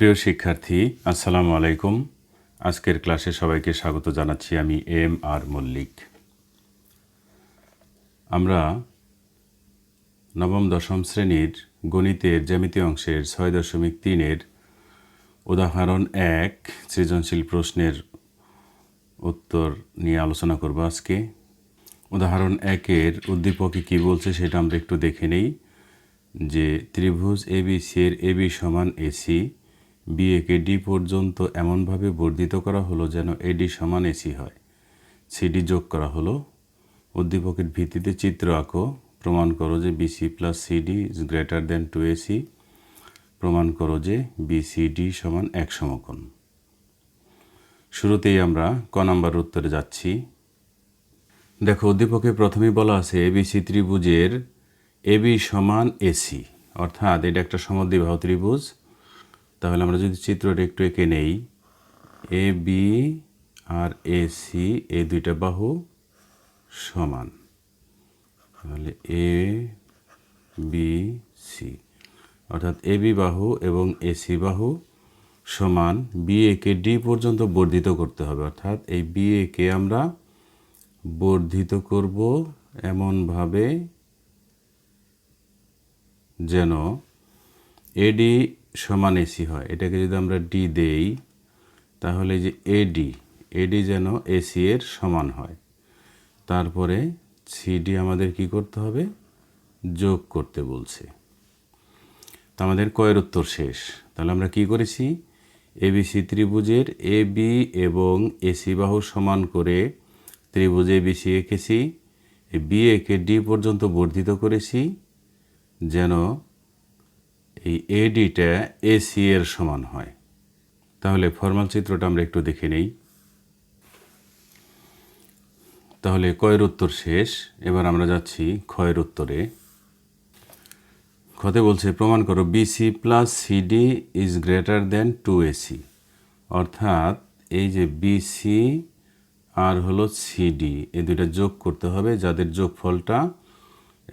প্রিয় শিক্ষার্থী, আসসালামু আলাইকুম। আজকের ক্লাসে সবাইকে স্বাগত জানাচ্ছি। আমি এম আর মল্লিক। আমরা নবম দশম শ্রেণীর গণিতের জ্যামিতি অংশের 6.3-এর উদাহরণ 1 সৃজনশীল প্রশ্নের উত্তর নিয়ে আলোচনা করব আজকে। উদাহরণ 1-এর উদ্দীপকে কী বলছে সেটা আমরা একটু দেখে নেই। যে ত্রিভুজ এবিসি এর এবি সমান এসি, বিএকে ডি পর্যন্ত এমনভাবে বর্ধিত করা হলো যেন এডি সমান এসি হয়। সিডি যোগ করা হলো। উদ্দীপকের ভিত্তিতে চিত্র আঁকো। প্রমাণ করো যে BC plus CD is greater than 2AC। প্রমাণ করো যে বিসিডি সমান এক সমকোণ। শুরুতেই আমরা ক নাম্বার উত্তরে যাচ্ছি। দেখো, উদ্দীপকে প্রথমেই বলা আছে এবিসি ত্রিভুজের এবি সমান এসি, অর্থাৎ এটা একটা সমদ্বিবাহু ত্রিভুজ। তাহলে আমরা যদি চিত্রটা একটু এঁকে নেই, এ বি আর এসি এই দুইটা বাহু সমান। তাহলে এ বি সি অর্থাৎ এ বি বাহু এবং এসি বাহু সমান। বি একে ডি পর্যন্ত বর্ধিত করতে হবে, অর্থাৎ এই বি একে আমরা বর্ধিত করব এমনভাবে যেন এডি সমান এসি হয়। এটাকে যদি আমরা ডি দেই তাহলে যে এডি যেন এসি এর সমান হয়। তারপরে সিডি আমাদের কি করতে হবে? যোগ করতে বলছে। তো আমাদের কয়ের উত্তর শেষ। তাহলে আমরা কি করেছি? এবিসি ত্রিভুজের এ বি এবং এসি বাহু সমান করে ত্রিভুজ এবিসি এঁকেছি। বি একে ডি পর্যন্ত বর্ধিত করেছি যেন এই এডিটা এসি এর সমান হয়। তাহলে ফর্মাল চিত্রটা আমরা একটু দেখে নেই। তাহলে কয়ের উত্তর শেষ। এবার আমরা যাচ্ছি ক্ষয়ের উত্তরে। ক্ষতে বলছে প্রমাণ করো BC plus CD is greater than 2AC। অর্থাৎ এই যে বিসি আর হলো সিডি, এই দুইটা যোগ করতে হবে, যাদের যোগফলটা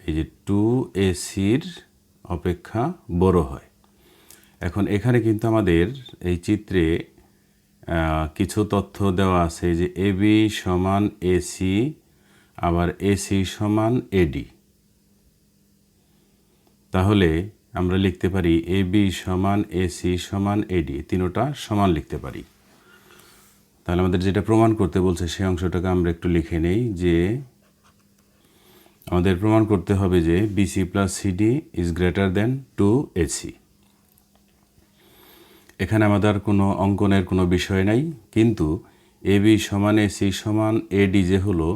এই যে 2ACর অপেক্ষা বড় হয়। এখন এখানে কিন্তু আমাদের এই চিত্রে কিছু তথ্য দেওয়া আছে যে এবি সমান এসি, আবার এসি সমান এডি। তাহলে আমরা লিখতে পারি এবি সমান এসি সমান এডি, তিনোটা সমান লিখতে পারি। তাহলে আমাদের যেটা প্রমাণ করতে বলছে সেই অংশটাকে আমরা একটু লিখে নেই, যে আমাদের প্রমাণ করতে হবে যে BC plus CD is greater than 2AC। এখানে আমাদের কোনো অঙ্কনের কোনো বিষয় নাই, কিন্তু এবি সমান এসি সমান এডি যে হলো,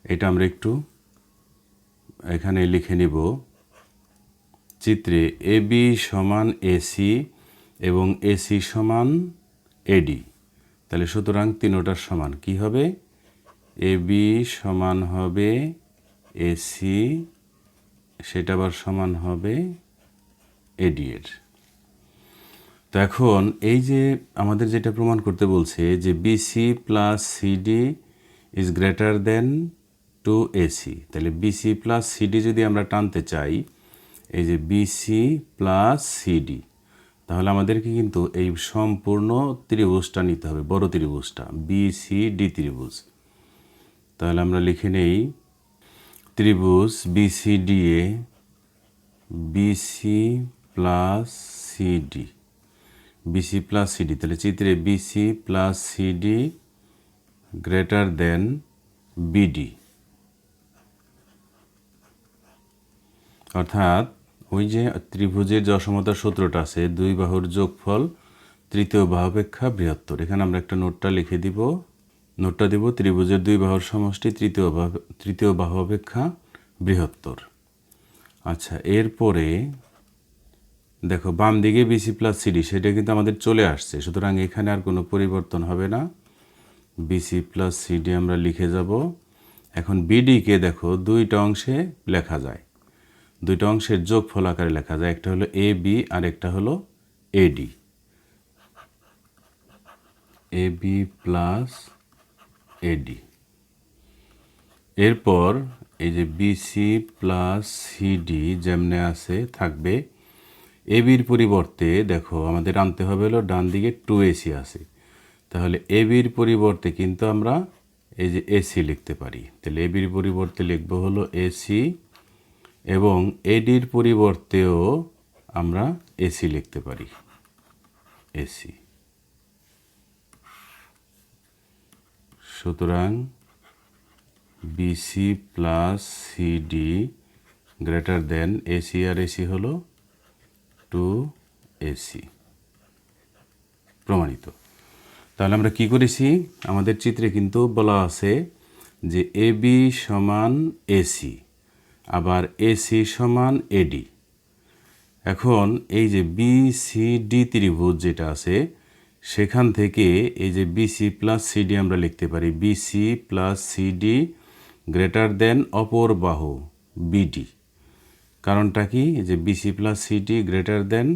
এটা আমরা একটু এখানে লিখে নিব। চিত্রে এবি সমান এসি এবং এসি সমান এডি। তাহলে সুতরাং তিনোটার সমান কি হবে? এবি সমান হবে এসি, সেটা আবার সমান হবে এডি এর। তো এখন এই যে আমাদের যেটা প্রমাণ করতে বলছে যে BC plus CD is greater than 2AC। তাহলে বিসি প্লাস সিডি যদি আমরা টানতে চাই, এই যে বিসি প্লাস সিডি, তাহলে আমাদেরকে কিন্তু এই সম্পূর্ণ ত্রিভুজটা নিতে হবে, বড় ত্রিভুজটা বিসিডি ত্রিভুজ। তাহলে আমরা লিখে নেই ত্রিভুজ বিসিডি এ BC plus CD, BC plus CD. তাহলে চিত্রে BC plus CD greater than BD, অর্থাৎ ওই যে ত্রিভুজের যে অসমতার সূত্রটা আছে, দুই বাহুর যোগফল তৃতীয় বাহু অপেক্ষা বৃহত্তর। এখানে আমরা একটা নোটটা লিখে দিব। নোটটা দিব ত্রিভুজের দুই বাহুর সমষ্টি তৃতীয় বাহু অপেক্ষা বৃহত্তর। আচ্ছা, এরপরে দেখো বাম দিকে বিসি প্লাস সিডি, সেটা কিন্তু আমাদের চলে আসছে, সুতরাং এখানে আর কোনো পরিবর্তন হবে না। বিসি প্লাস সিডি আমরা লিখে যাব। এখন বিডিকে দেখো দুইটা অংশে লেখা যায়, দুইটা অংশের যোগফল আকারে লেখা যায়। একটা হলো এ বি আর একটা হলো এডি। এ বি প্লাস এডি। এরপর এই যে বিসি প্লাস সিডি যেমনে আছে থাকবে, এবির পরিবর্তে দেখো আমাদের আনতে হবে হলো ডান দিকে 2AC আছে, তাহলে এবির পরিবর্তে কিন্তু আমরা এই যে এসি লিখতে পারি। তাহলে এবির পরিবর্তে লিখব হলো এসি, এবং এডির পরিবর্তেও আমরা এসি লিখতে পারি, এসি। সুতরাং BC plus CD greater than AC, আর এসি হলো 2AC, প্রমাণিত। তাহলে আমরা কি করেছি, আমাদের চিত্রে কিন্তু বলা আছে যে এবি সমান এসি, আবার এসি সমান এডি। এখন এই যে বিসিডি ত্রিভুজ যেটা আছে, সেখান থেকে এই যে বিসি প্লাস সিডি আমরা লিখতে পারি BC plus CD greater than অপর বাহু বিডি। কারণটা কি, যে BC plus CD greater than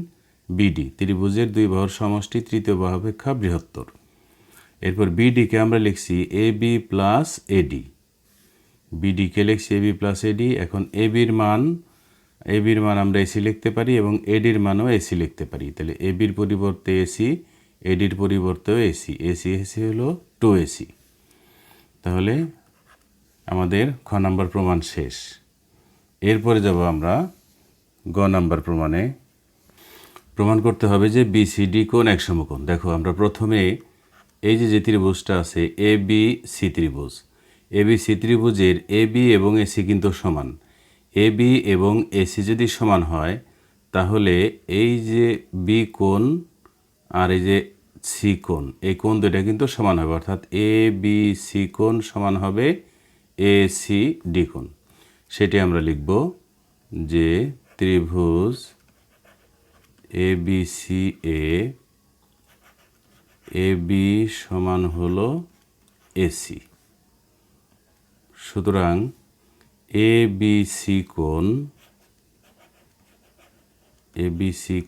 BD, ত্রিভুজের দুই বাহুর সমষ্টি তৃতীয় বাহু অপেক্ষা বৃহত্তর। এরপর বিডিকে আমরা লিখছি এবি প্লাস এডি, বিডিকে লিখছি এবি প্লাস এডি। এখন এবির মান আমরা এসি লিখতে পারি এবং এডির মানও এসি লিখতে পারি। তাহলে এবির পরিবর্তে এসি, এডির পরিবর্তেও এসি, এসি এসি হলো 2AC। তাহলে আমাদের খ নাম্বার প্রমাণ শেষ। এরপরে যাব আমরা গ নাম্বার প্রমাণে। প্রমাণ করতে হবে যে বিসিডি কোণ এক সমকোণ। দেখো আমরা প্রথমে এই যে ত্রিভুজটা আছে এবিসি ত্রিভুজ, এবিসি ত্রিভুজের এবি এবং এসি কিন্তু সমান। এবি এবং এসি যদি সমান হয়, তাহলে এই যে বি কোণ আর এই যে সি কোণ, এই কোণ দুইটা কিন্তু সমান হবে, অর্থাৎ এ বি সি কোণ সমান হবে এ সি ডি কোণ। সেটি আমরা লিখব যে ত্রিভুজ A B C A B সমান হলো এসি। সুতরাং এ বি সি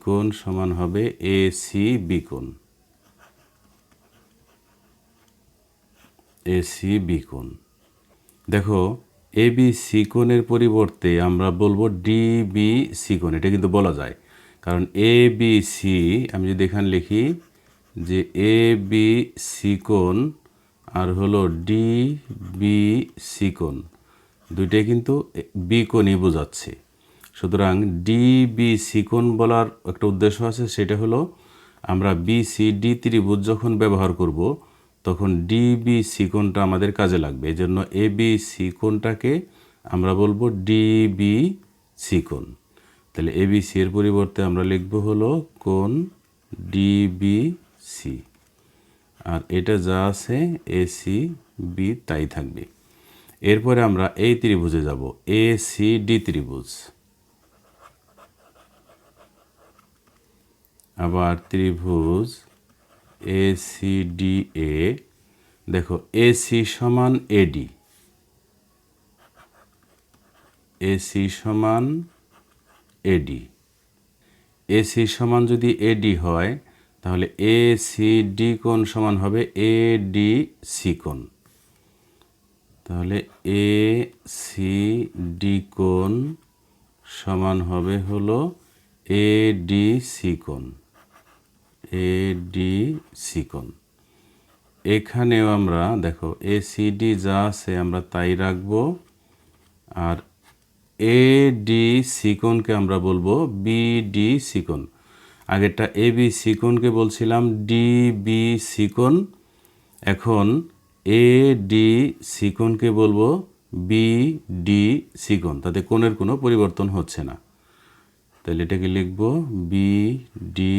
কোণ সমান হবে এ সি বি কোণ, এ সি বি কোণ। দেখো এ বি সি কোণের পরিবর্তে আমরা বলবো ডি বি সি কোণ, এটা কিন্তু বলা যায়, কারণ এ বি সি আমি যদি এখানে লিখি যে এ বি সি কোণ আর হলো ডি বি সি কোণ, দুইটাই কিন্তু বি কোণই বোঝাচ্ছে। সুতরাং ডি বি সি কোণ বলার একটা উদ্দেশ্য আছে, সেটা হলো আমরা বি সি ডি ত্রিভুজ যখন ব্যবহার করব, তখন ডি বি সি কোণটা আমাদের কাজে লাগবে। এই জন্য এ বি সি কোণটাকে আমরা বলবো ডি বি সি কোণ। তাহলে এ বি সি এর পরিবর্তে আমরা লিখব হলো কোণ ডি বি সি, আর এটা যা আছে এ সি বি তাই থাকবে। এরপরে আমরা এই ত্রিভুজে যাব, এ সি ডি ত্রিভুজ। আবার ত্রিভুজ এ সি ডি এ, দেখো এসি সমান এডি, এসি সমান এডি, এসি সমান যদি এডি হয়, তাহলে এ সি ডি কোণ সমান হবে এ ডি সি কোণ। তাহলে এ সি ডি কোণ সমান হবে হলো এ ডি সি কোণ, এ ডি সি কোণ। এখানেও আমরা দেখো এ সি ডি যা আছে আমরা তাই রাখবো, আর এ ডি সি কোণকে আমরা বলবো বি ডি সি কোণ। আগেরটা এ বি সি কোণকে বলছিলাম ডি বি সি কোণ, এখন এ ডি সি কোণকে বলবো বি ডি সি কোণ, তাতে কোণের কোনো পরিবর্তন হচ্ছে না। তাহলে এটাকে লিখব বি ডি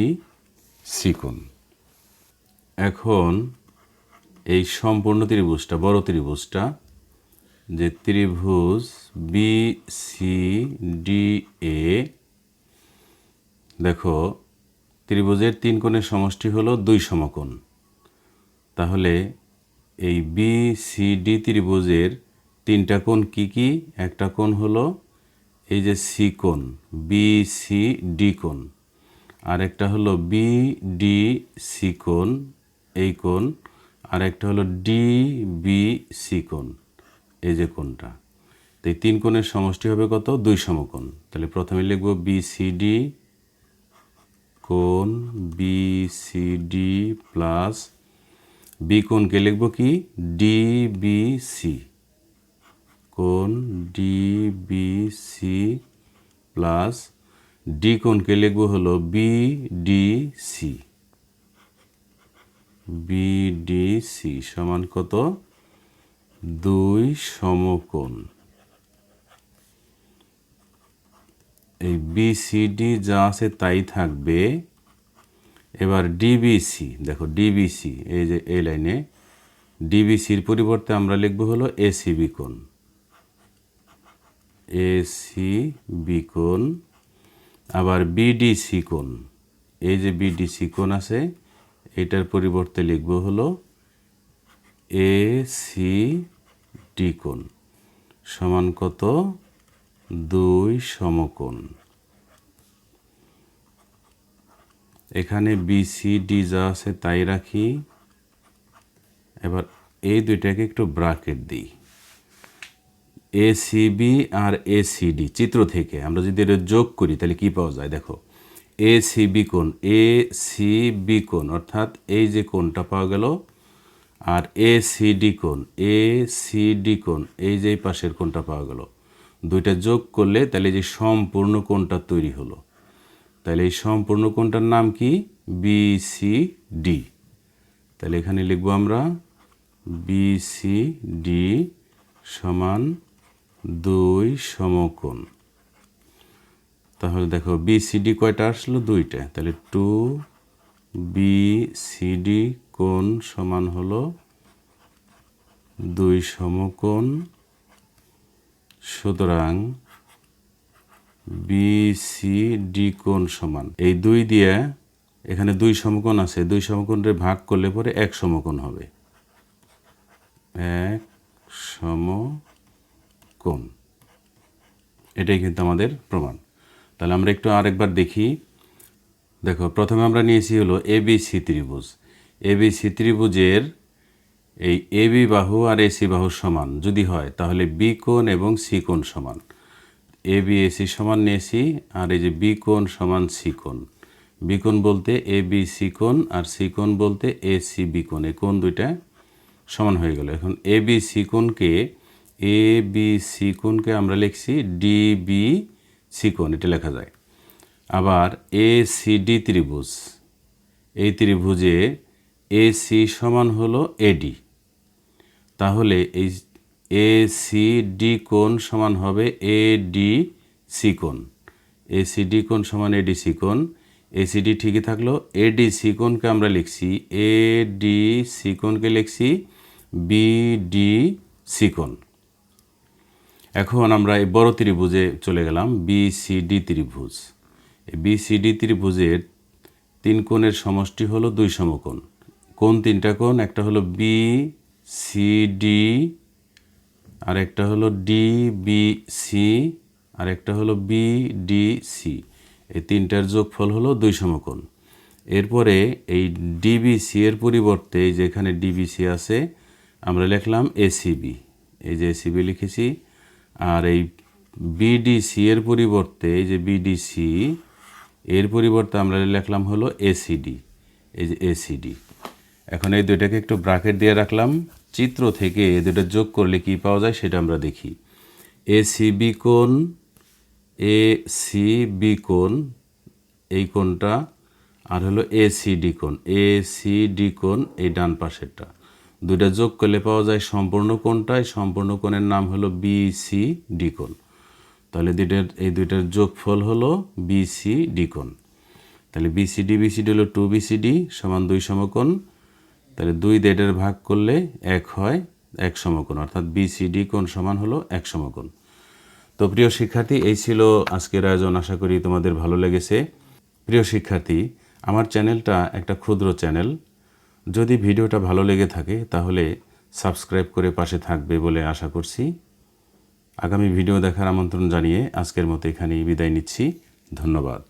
সি কোণ। এখন এই সম্পূর্ণ ত্রিভুজটা, বড় ত্রিভুজটা, যে ত্রিভুজ বি সি ডি এ, দেখো ত্রিভুজের তিন কোণের সমষ্টি হলো দুই সমকোণ। তাহলে এই বি সি ডি ত্রিভুজের তিনটা কোণ কি কি? একটা কোণ হলো এই যে সি কোণ, বি সি ডি কোণ, আর একটা হলো বি ডি সি কোণ, এই কোণ, আর একটা হলো ডি বি সি কোণ, এই যে কোণটা। তো এই তিন কোণের সমষ্টি হবে কত? দুই সমকোণ। তাহলে প্রথমে লিখব বি সি ডি কোণ বিসিডি প্লাস বি কোণকে লিখব কি ডিবিসি, কোণ ডিবিসি প্লাস ডি কোণকে লিখব হলো বিডিসি, বিডিসি সমান কত 2 সমকোণ। এই বিসিডি যা আছে তাই থাকবে। এবার ডিবিসি, দেখো ডিবিসি এই যে এই লাইনে ডিবিসির পরিবর্তে আমরা লিখব হলো এসিবি কোণ, এসিবি কোণ। আবার বিডিসি কোণ, এই যে বিডিসি কোণ আছে এটার পরিবর্তে লিখব হলো এসিডি কোণ সমান কত 2 সমকোণ। এখানে বিসিডি যা আছে তাই রাখি। এবার এই দুইটাকে একটু ব্র্যাকেট দিই। এসিবি আর এসিডি চিত্র থেকে আমরা যদি এটা যোগ করি তাহলে কি পাওয়া যায় দেখো, এসিবি কোণ, এসিবি কোণ অর্থাৎ এই যে কোণটা পাওয়া গেল, আর এসিডি কোণ, এসিডি কোণ এই যে পাশের কোণটা পাওয়া গেল। দুইটা যোগ করলে তাহলে যে সম্পূর্ণ কোণটা তৈরি হলো। তাহলে এই সম্পূর্ণ কোণটার নাম কি বিসিডি। তাহলে এখানে লিখব আমরা বিসিডি সমান 2 সমকোণ। তাহলে দেখো বিসিডি কয়টা আসলো 2টা, তাহলে 2 বিসিডি কোণ সমান হলো 2 সমকোণ। সুতরাং বিসিডি কোণ সমান এই 2 দিয়ে এখানে 2 সমকোণ আছে, 2 সমকোণে ভাগ করলে পরে 1 সমকোণ হবে, 1 সমকোণ। এটাই কিন্তু আমাদের প্রমাণ। তাহলে আমরা একটু আরেকবার দেখি। দেখো প্রথমে আমরা নিয়েছি হলো এবিসি ত্রিভুজ। এবিসি ত্রিভুজের এই এবি বাহু আর এসি বাহু সমান যদি হয় তাহলে বি কোণ এবং সি কোণ সমান। এবি এসি সমান নিয়েছি, আর এই যে বি কোণ সমান সি কোণ। বি কোণ বলতে এ বি সি কোণ আর সি কোণ বলতে এ সি বি কোণ, এই কোণ দুইটা সমান হয়ে গেল। এখন এ বি সি কোণকে আমরা লিখছি ডি বি সি কোণ, এটা লেখা যায়। আবার এ সি ডি ত্রিভুজ, এই ত্রিভুজে এ সি সমান হলো এডি, তাহলে এই এ সি ডি কোণ সমান হবে এ ডি সি কোণ। এ সি ডি কোণ সমান এ ডি সি কোণ। এসিডি ঠিকই থাকলো, এডি সি কোণকে আমরা লিখছি এ ডি সি কোণকে লিখছি বিডি সি কোণ। এখন আমরা এই বড় ত্রিভুজে চলে গেলাম, বিসিডি ত্রিভুজ। এই বিসিডি ত্রিভুজের 3 কোণের সমষ্টি হলো 2 সমকোণ। কোন 3টা কোণ? একটা হলো বিসিডি, আর একটা হলো ডিবিসি, আর একটা হলো বিডিসি। এই 3টার যোগফল হলো 2 সমকোণ। এরপরে এই ডিবিসি এর পরিবর্তে যেখানে ডিবিসি আছে আমরা লিখলাম এসিবি, এই যে এসিবি লিখেছি। আর এই বিডিসি এর পরিবর্তে এই যে বিডিসি এর পরিবর্তে আমরা লিখলাম হলো এসিডি, এই যে এসিডি। এখন এই দুইটাকে একটু ব্র্যাকেট দিয়ে রাখলাম। চিত্র থেকে এই দুটো যোগ করলে কি পাওয়া যায় সেটা আমরা দেখি। এসিবি কোণ, এসিবি কোণ এই কোণটা, আর হলো এসিডি কোণ, এসিডি কোণ এই ডান পাশেরটা। দুইটা যোগ করলে পাওয়া যায় সম্পূর্ণ কোণটা। এই সম্পূর্ণ কোণের নাম হলো বিসিডি কোণ। তাহলে এই দুইটার যোগফল হলো বিসিডি কোণ। তাহলে বিসিডি হলো 2 বিসিডি সমান 2 সমকোণ। তাহলে 2 দিয়ে এটার ভাগ করলে 1 হয়, 1 সমকোণ, অর্থাৎ বিসিডি কোণ সমান হলো 1 সমকোণ। তো প্রিয় শিক্ষার্থী, এই ছিল আজকের আয়োজন। আশা করি তোমাদের ভালো লেগেছে। প্রিয় শিক্ষার্থী, আমার চ্যানেলটা একটা ক্ষুদ্র চ্যানেল। যদি ভিডিওটা ভালো লেগে থাকে তাহলে সাবস্ক্রাইব করে পাশে থাকবে বলে আশা করছি। আগামী ভিডিও দেখার আমন্ত্রণ জানিয়ে আজকের মতো এখানেই বিদায় নিচ্ছি। ধন্যবাদ।